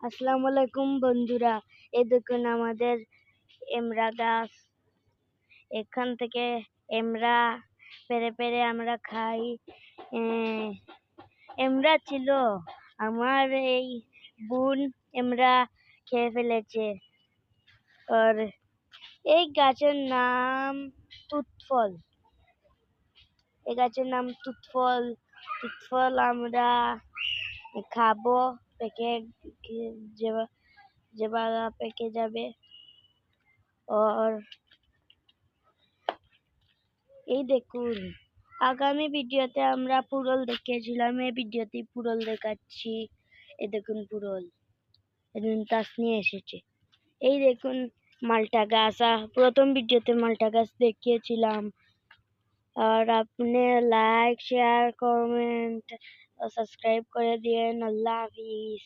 আসসালামু আলাইকুম বন্ধুরা, এই দেখুন আমাদের এমরা গাছ। এখান থেকে এমরা পেড়ে পেড়ে আমরা খাই। এমরা ছিল, আমার এই বোন এমরা খেয়ে ফেলেছে। আর এই গাছের নাম তুতফল। এই গাছের নাম তুতফল। তুতফল আমরা খাবো পেকে, যেবার পেকে যাবে। আর এই দেখুন, আগামী ভিডিওতে আমরা পুরল দেখিয়েছিলাম, এই ভিডিওতে পুরল দেখাচ্ছি। এই দেখুন পুরল, এদিন গাছ নিয়ে এসেছে। এই দেখুন মালটা গাছ, প্রথম ভিডিওতে মালটা গাছ দেখিয়েছিলাম। আর আপনি লাইক, শেয়ার, কমেন্ট, সাবস্ক্রাইব করে দিয়েন। আল্লাহ হাফিজ।